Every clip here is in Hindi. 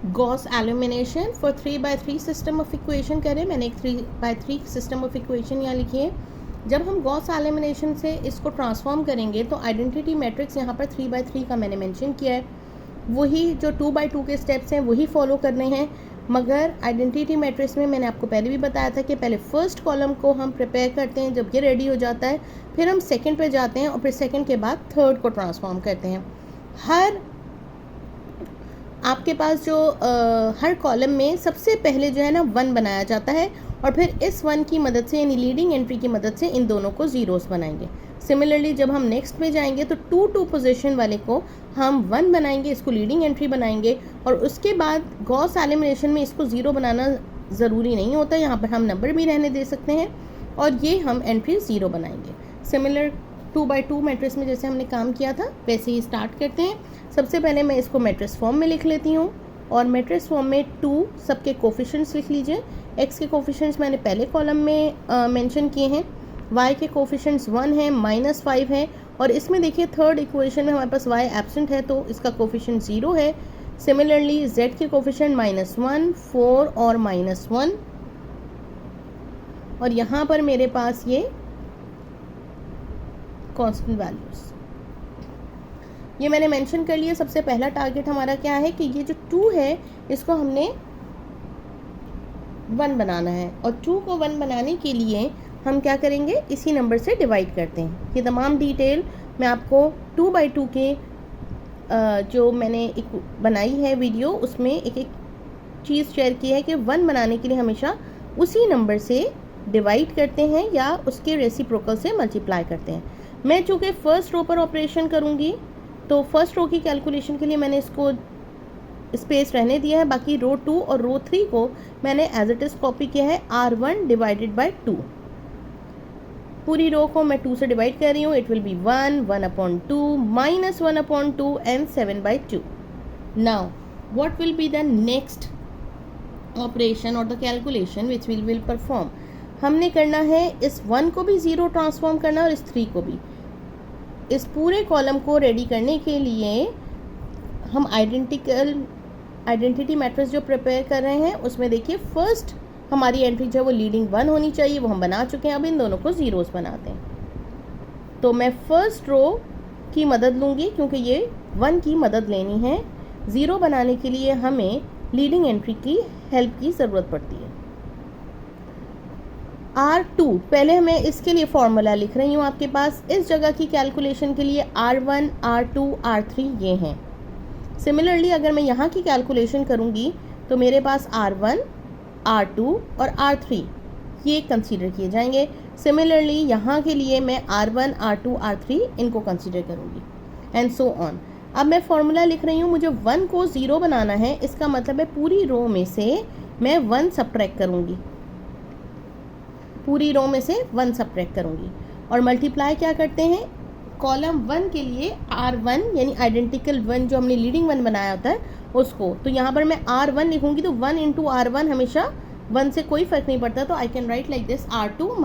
Gauss elimination for 3/3 system of equation करें। मैंने एक 3/3 सिस्टम ऑफ इक्वेशन यहाँ लिखी है। जब हम गॉस एलिमिनेशन से इसको ट्रांसफॉर्म करेंगे तो आइडेंटिटी मैट्रिक्स यहाँ पर 3/3 का मैंने मेंशन किया है, वही जो 2/2 के स्टेप्स हैं वही फॉलो करने हैं। मगर आइडेंटिटी मैट्रिक्स में मैंने आपको पहले भी बताया था कि पहले फर्स्ट कॉलम को हम प्रिपेयर करते हैं, जब ये रेडी हो जाता है फिर हम सेकंड पे जाते हैं और फिर सेकंड के बाद थर्ड को ट्रांसफॉर्म करते हैं। हर आपके पास जो हर कॉलम में सबसे पहले जो है ना 1 बनाया जाता है और फिर इस 1 की मदद से यानी लीडिंग एंट्री की मदद से इन दोनों को ज़ीरोस बनाएंगे। सिमिलरली जब हम नेक्स्ट में जाएंगे तो 2 पोजीशन वाले को हम 1 बनाएंगे, इसको लीडिंग एंट्री बनाएंगे और उसके बाद गॉस एलिमिनेशन में इसको 0 बनाना ज़रूरी नहीं होता, यहाँ पर हम नंबर भी रहने दे सकते हैं और ये हम एंट्री 0 बनाएंगे। सिमिलर 2/2 मैट्रिक्स में जैसे हमने काम किया था वैसे ही स्टार्ट करते हैं। सबसे पहले मैं इसको मैट्रिक्स फॉर्म में लिख लेती हूँ और मैट्रिक्स फॉर्म में 2 सबके कोफिशिएंट्स लिख लीजिए। x के कोफिशिएंट्स मैंने पहले कॉलम में मेंशन किए हैं, y के कोफिशिएंट्स 1 है, -5 है और इसमें देखिए थर्ड इक्वेशन में हमारे पास y एब्सेंट है तो इसका कोफिशिएंट 0 है। सिमिलरली z के कोफिशिएंट -1, 4 और -1 और यहाँ पर मेरे पास ये कांस्टेंट वैल्यूज ये मैंने मेंशन कर लिया। सबसे पहला टारगेट हमारा क्या है कि ये जो 2 है इसको हमने 1 बनाना है और 2 को 1 बनाने के लिए हम क्या करेंगे, इसी नंबर से डिवाइड करते हैं। ये तमाम डिटेल मैं आपको 2/2 के जो मैंने एक बनाई है वीडियो उसमें एक चीज़ शेयर की है कि 1 बनाने के लिए हमेशा उसी नंबर से डिवाइड करते हैं या उसके रेसिप्रोकल से मल्टीप्लाई करते हैं। मैं चूँकि फर्स्ट रो पर ऑपरेशन करूँगी तो फर्स्ट रो की कैलकुलेशन के लिए मैंने इसको स्पेस रहने दिया है, बाकी रो 2 और रो 3 को मैंने एज इट इज़ कॉपी किया है r1 डिवाइडेड बाय 2। पूरी रो को मैं 2 से डिवाइड कर रही हूँ। It will be 1, 1/2, -1/2 and 7/2। Now what will be the next operation और the calculation which will perform. हमने करना है इस 1 को भी 0 ट्रांसफॉर्म करना है और इस 3 को भी। इस पूरे कॉलम को रेडी करने के लिए हम आइडेंटिटी मैट्रिक्स जो प्रिपेयर कर रहे हैं उसमें देखिए फर्स्ट हमारी एंट्री जो है वो लीडिंग 1 होनी चाहिए, वो हम बना चुके हैं। अब इन दोनों को ज़ीरोस बनाते हैं तो मैं फर्स्ट रो की मदद लूँगी क्योंकि ये 1 की मदद लेनी है। 0 बनाने के लिए हमें लीडिंग एंट्री की हेल्प की ज़रूरत पड़ती है। R2 पहले मैं इसके लिए फॉर्मूला लिख रही हूँ आपके पास। इस जगह की कैलकुलेशन के लिए R1, R2, R3 ये हैं। सिमिलरली अगर मैं यहाँ की कैलकुलेशन करूँगी तो मेरे पास R1, R2 और R3 ये कंसीडर किए जाएंगे। सिमिलरली यहाँ के लिए मैं R1, R2, R3 इनको कंसीडर करूँगी एंड सो ऑन। अब मैं फॉर्मूला लिख रही हूँ, मुझे 1 को 0 बनाना है, इसका मतलब है पूरी रो में से मैं 1 सब्ट्रैक्ट करूँगी, पूरी रो में से 1 सब्ट्रैक्ट करूँगी और मल्टीप्लाई क्या करते हैं कॉलम 1 के लिए R1 यानी आइडेंटिकल 1 जो हमने लीडिंग 1 बनाया होता है उसको। तो यहाँ पर मैं R1 लिखूँगी तो 1 × R1 हमेशा 1 से कोई फ़र्क नहीं पड़ता, तो I can write like this R2 -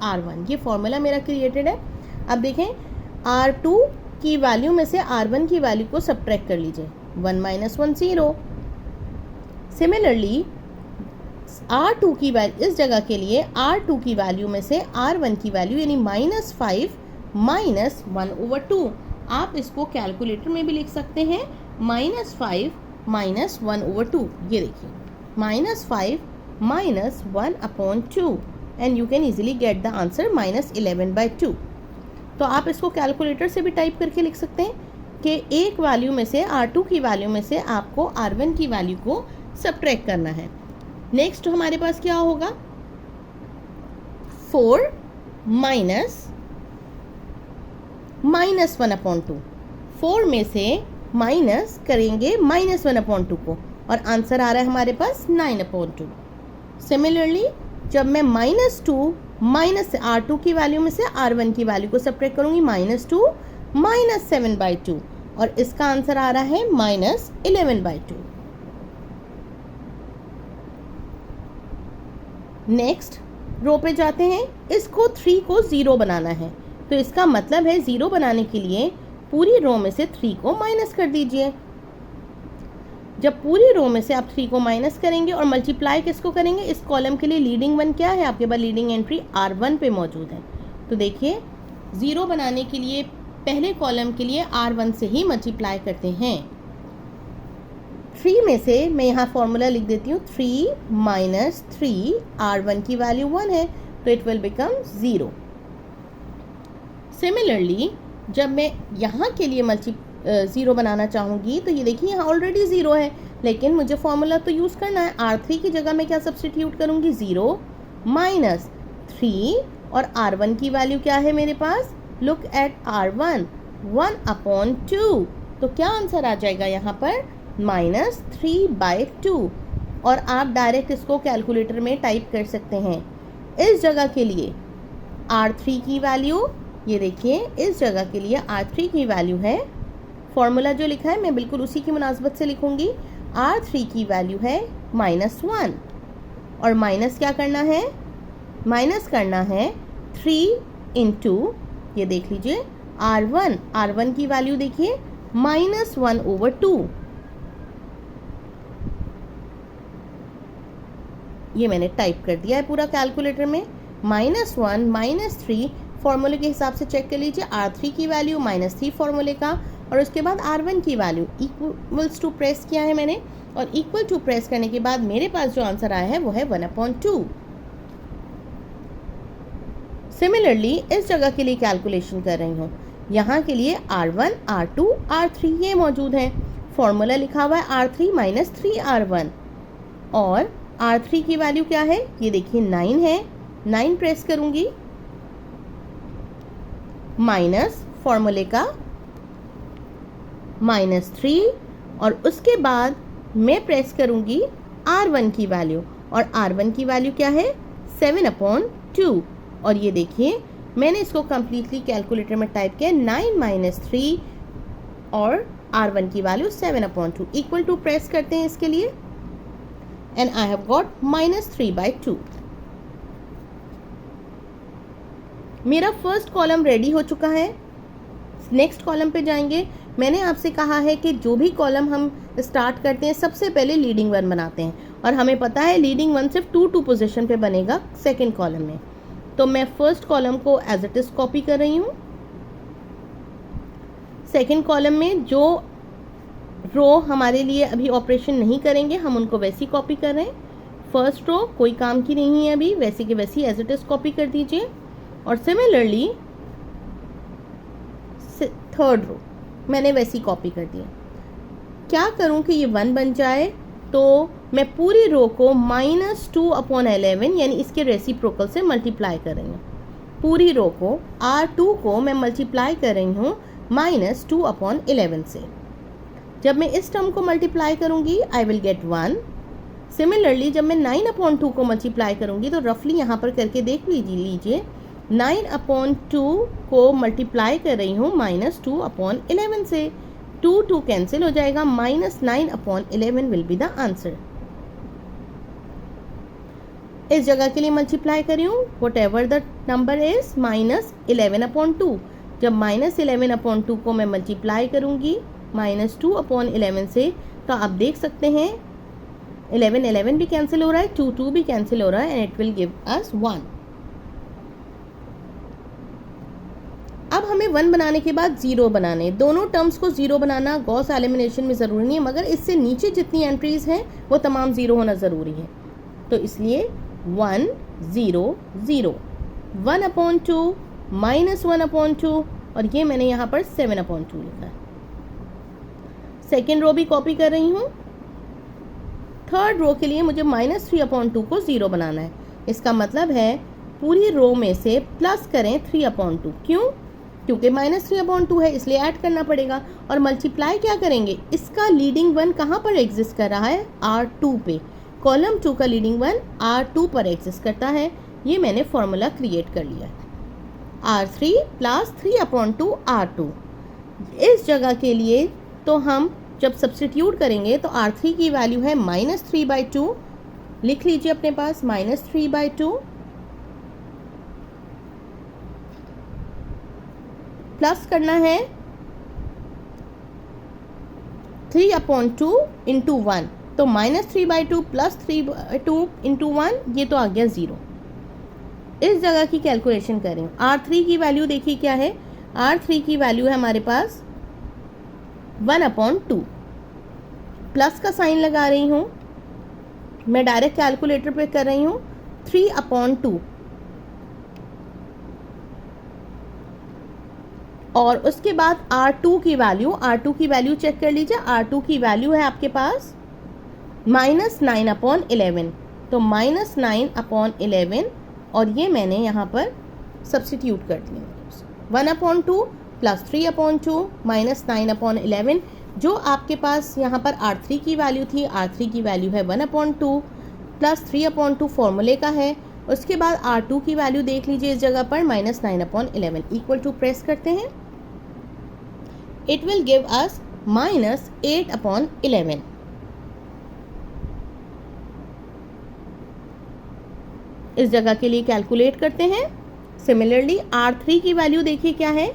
R1। ये फॉर्मूला मेरा क्रिएटेड है। अब देखें R2 की वैल्यू में से R1 की वैल्यू को सब्ट्रैक्ट कर लीजिए, 1 - 1 0। सिमिलरली R2 की वैल्यू इस जगह के लिए R2 की वैल्यू में से R1 की वैल्यू यानी -5 - 1/2। आप इसको कैलकुलेटर में भी लिख सकते हैं, -5 - 1/2। ये देखिए -5 - 1/2 and you can easily get the answer -11/2। तो आप इसको कैलकुलेटर से भी टाइप करके लिख सकते हैं कि एक वैल्यू में से R2 की वैल्यू में से आपको R1 की वैल्यू को सब्ट्रैक्ट करना है। नेक्स्ट हमारे पास क्या होगा, 4 -1/2। 4 में से माइनस करेंगे -1/2 को और आंसर आ रहा है हमारे पास 9/2। सिमिलरली जब मैं -2 R2 की वैल्यू में से R1 की वैल्यू को सब्ट्रैक्ट करूंगी, -2 -7/2 और इसका आंसर आ रहा है -11/2। नेक्स्ट रो पे जाते हैं, इसको 3 को 0 बनाना है तो इसका मतलब है 0 बनाने के लिए पूरी रो में से 3 को माइनस कर दीजिए। जब पूरी रो में से आप 3 को माइनस करेंगे और मल्टीप्लाई किसको करेंगे, इस कॉलम के लिए लीडिंग वन क्या है, आपके पास लीडिंग एंट्री R1 पे मौजूद है। तो देखिए 0 बनाने के लिए पहले कॉलम के लिए R1 से ही मल्टीप्लाई करते हैं। 3 में से मैं यहाँ फॉर्मूला लिख देती हूँ, 3 माइनस 3, R1 की वैल्यू 1 है तो इट विल बिकम 0। सिमिलरली जब मैं यहाँ के लिए 0 बनाना चाहूँगी तो ये देखिए यहाँ ऑलरेडी 0 है, लेकिन मुझे फॉर्मूला तो यूज़ करना है। R3 की जगह मैं क्या सब्सटीट्यूट करूँगी, 0 माइनस 3 और R1 की वैल्यू क्या है मेरे पास, लुक एट R1, 1/2। तो क्या आंसर आ जाएगा यहाँ पर, -3/2। और आप डायरेक्ट इसको कैलकुलेटर में टाइप कर सकते हैं। इस जगह के लिए R3 की वैल्यू, ये देखिए इस जगह के लिए R3 की वैल्यू है, फॉर्मूला जो लिखा है मैं बिल्कुल उसी की मुनासबत से लिखूंगी। R3 की वैल्यू है -1 और माइनस क्या करना है, माइनस करना है 3 इंटू, ये देख लीजिए R1 की वैल्यू देखिए -1/2। ये मैंने टाइप कर दिया है पूरा कैलकुलेटर में। -1 -3 फॉर्मूले के हिसाब से चेक कर लीजिए, R3 की वैल्यू -3 फॉर्मूले का, और उसके बाद R1 की वैल्यू इक्वल्स टू प्रेस किया है मैंने, और इक्वल टू प्रेस करने के बाद मेरे पास जो आंसर आया है वो है 1/2। सिमिलरली इस जगह के लिए कैलकुलेशन कर रही हूँ, यहाँ के लिए R1 R2 R3 ये मौजूद है, फॉर्मूला लिखा हुआ है R3 - 3R1, और R3 की वैल्यू क्या है, ये देखिए 9 है, 9 प्रेस करूँगी, माइनस फॉर्मूले का -3, और उसके बाद मैं प्रेस करूँगी R1 की वैल्यू, और R1 की वैल्यू क्या है 7/2, और ये देखिए मैंने इसको कम्प्लीटली कैलकुलेटर में टाइप किया 9 - 3 और R1 की वैल्यू 7/2, इक्वल टू प्रेस करते हैं इसके लिए, एंड आई हैव गॉट -3/2। मेरा फर्स्ट कॉलम रेडी हो चुका है। नेक्स्ट कॉलम पे जाएंगे। मैंने आपसे कहा है कि जो भी कॉलम हम स्टार्ट करते हैं सबसे पहले लीडिंग वन बनाते हैं, और हमें पता है लीडिंग वन सिर्फ 2 पोजीशन पे बनेगा सेकंड कॉलम में। तो मैं फर्स्ट कॉलम को एज इट इज कॉपी कर रही हूँ। सेकंड कॉलम में जो रो हमारे लिए अभी ऑपरेशन नहीं करेंगे हम उनको वैसी कॉपी कर रहे हैं। फर्स्ट रो कोई काम की नहीं है अभी, वैसी की वैसी एज इट इज कॉपी कर दीजिए, और सिमिलरली थर्ड रो मैंने वैसी कॉपी कर दी। क्या करूं कि ये 1 बन जाए, तो मैं पूरी रो को -2/11 यानी इसके रेसिप्रोकल से मल्टीप्लाई कर रही हूँ। पूरी रो को R2 को मैं मल्टीप्लाई कर रही हूँ -2/11 से। जब मैं इस टर्म को मल्टीप्लाई करूँगी आई विल गेट 1। सिमिलरली जब मैं 9/2 को मल्टीप्लाई करूँगी तो रफली यहाँ पर करके देख लीजिए 9/2 को मल्टीप्लाई कर रही हूँ -2/11 से। 2 कैंसिल हो जाएगा, -9/11 विल बी द आंसर। इस जगह के लिए मल्टीप्लाई कर रही हूँ what ever the number is -11/2। जब -11/2 को मैं मल्टीप्लाई करूँगी -2/11 से, तो आप देख सकते हैं 11 भी कैंसिल हो रहा है, 2 भी कैंसिल हो रहा है, and it will give us 1। अब हमें 1 बनाने के बाद 0 बनाने, दोनों टर्म्स को 0 बनाना गॉस एलिमिनेशन में ज़रूरी नहीं है, मगर इससे नीचे जितनी एंट्रीज हैं वो तमाम 0 होना ज़रूरी है। तो इसलिए 1 0 0, 1/2 -1/2, और ये मैंने यहाँ पर 7/2 लिखा है। सेकेंड रो भी कॉपी कर रही हूँ। थर्ड रो के लिए मुझे -3/2 को 0 बनाना है। इसका मतलब है पूरी रो में से प्लस करें 3/2। क्यों? क्योंकि -3/2 है इसलिए ऐड करना पड़ेगा, और मल्टीप्लाई क्या करेंगे, इसका लीडिंग वन कहाँ पर एग्जिस्ट कर रहा है, R2 पे। कॉलम 2 का लीडिंग वन R2 पर एग्जिस्ट करता है। ये मैंने फॉर्मूला क्रिएट कर लिया है, R3 + 3/2 R2। इस जगह के लिए तो हम जब सब्स्टिट्यूट करेंगे तो R3 की वैल्यू है -3/2, लिख लीजिए अपने पास -3/2, प्लस करना है 3/2 इंटू 1, तो -3/2 प्लस 3/2 इंटू 1, ये तो आ गया 0। इस जगह की कैलकुलेशन करें। R3 की वैल्यू देखिए क्या है, R3 की वैल्यू है हमारे पास 1/2। प्लस का साइन लगा रही हूँ, मैं डायरेक्ट कैलकुलेटर पे कर रही हूँ। 3/2 और उसके बाद R2 की वैल्यू चेक कर लीजिए। R2 की वैल्यू है आपके पास -9/11, तो -9/11 और ये मैंने यहाँ पर सब्सटीट्यूट कर दिया। 1/2 प्लस 3/2 -9/11, जो आपके पास यहाँ पर R3 की वैल्यू थी, R3 की वैल्यू है 1/2 प्लस 3/2 फॉर्मूले का है। उसके बाद R2 की वैल्यू देख लीजिए इस जगह पर -9/11 इक्वल टू प्रेस करते हैं, इट विल गिव अस -8/11। इस जगह के लिए कैलकुलेट करते हैं। सिमिलरली R3 की वैल्यू देखिए क्या है,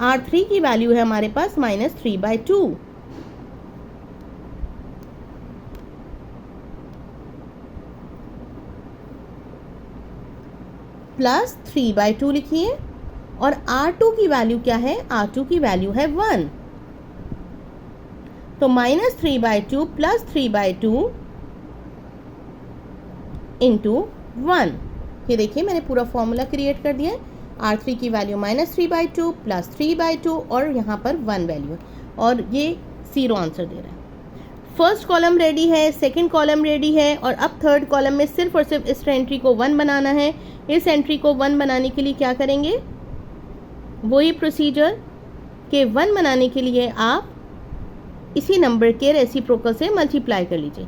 R3 की वैल्यू है हमारे पास -3/2 प्लस 3/2 लिखिए। और R2 की वैल्यू क्या है, R2 की वैल्यू है 1, तो -3/2 प्लस 3/2 इंटू 1। ये देखिए मैंने पूरा फॉर्मूला क्रिएट कर दिया है। R3 की वैल्यू -3/2 प्लस 3/2 और यहाँ पर 1 वैल्यू, और ये 0 आंसर दे रहा है। फर्स्ट कॉलम रेडी है, सेकंड कॉलम रेडी है, और अब थर्ड कॉलम में सिर्फ और सिर्फ इस एंट्री को 1 बनाना है। इस एंट्री को 1 बनाने के लिए क्या करेंगे, वही प्रोसीजर के 1 बनाने के लिए आप इसी नंबर के रेसिप्रोकल से मल्टीप्लाई कर लीजिए।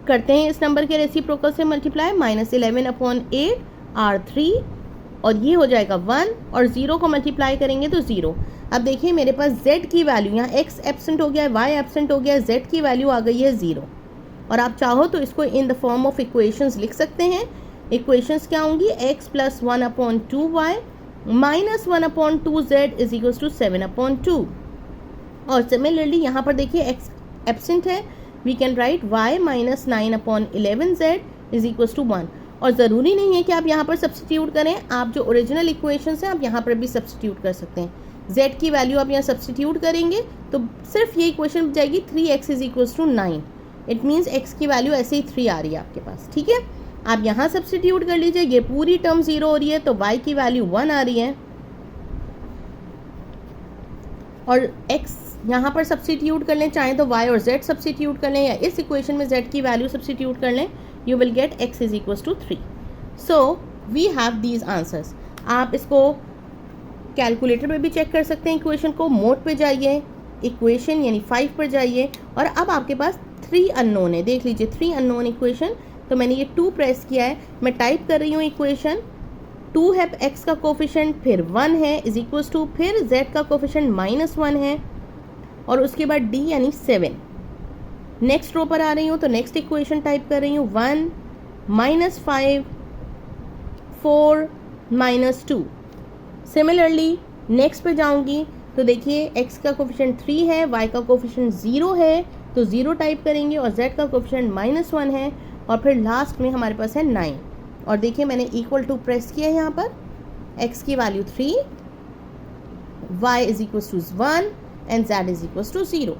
करते हैं इस नंबर के रेसिप्रोकल से मल्टीप्लाई, -11/8 R3, और ये हो जाएगा 1, और 0 को मल्टीप्लाई करेंगे तो 0। अब देखिए मेरे पास z की वैल्यू, यहाँ x एब्सेंट हो गया है, y एब्सेंट हो गया है, z की वैल्यू आ गई है 0। और आप चाहो तो इसको in the form of equations लिख सकते हैं। इक्वेशंस क्या होंगी, x + 1/2y - 1/2z is equal to 7/2। और सिमिलरली यहाँ पर देखिए x एब्सेंट है, we can write y - 9/11z is equal to 1। और ज़रूरी नहीं है कि आप यहाँ पर सब्सटीट्यूट करें, आप जो ओरिजिनल इक्वेशंस हैं आप यहाँ पर भी सब्सटीट्यूट कर सकते हैं। z की वैल्यू आप यहाँ सब्सटीट्यूट करेंगे तो सिर्फ ये इक्वेशन बच जाएगी, 3x is equal to 9। It means x की वैल्यू ऐसे ही 3 आ रही है आपके पास, ठीक है। आप यहाँ सब्सटीट्यूट कर लीजिए, ये पूरी टर्म 0 हो रही है तो y की वैल्यू 1 आ रही है, और x यहाँ पर सब्सटीट्यूट कर लें, चाहे तो y और z सब्सटीट्यूट कर लें, या इस इक्वेशन में z की वैल्यू सब्सटीट्यूट कर लें, you will get x is equal to 3। So we have these answers. आप इसको कैलकुलेटर पे भी चेक कर सकते हैं। इक्वेशन को मोड पे जाइए, इक्वेशन यानी 5 पर जाइए, और अब आपके पास 3 अननोन है। देख लीजिए 3 अननोन इक्वेशन, तो मैंने ये 2 प्रेस किया है, मैं टाइप कर रही हूँ इक्वेशन। 2 है x का कोफिशिएंट, फिर 1 है इज इक्वल टू, फिर z का कोफिशिएंट -1 है, और उसके बाद d यानी 7। नेक्स्ट रो पर आ रही हूँ तो नेक्स्ट इक्वेशन टाइप कर रही हूँ, 1 -5 4 -2। सिमिलरली नेक्स्ट पे जाऊंगी तो देखिए x का कोफिशिएंट 3 है, y का कोफिशिएंट 0 है, तो 0 टाइप करेंगे, और z का कोफिशिएंट -1 है, और फिर लास्ट में हमारे पास है 9। और देखिए मैंने इक्वल टू प्रेस किया है यहाँ पर, x की value 3, y is equal to 1 and z is equal to 0।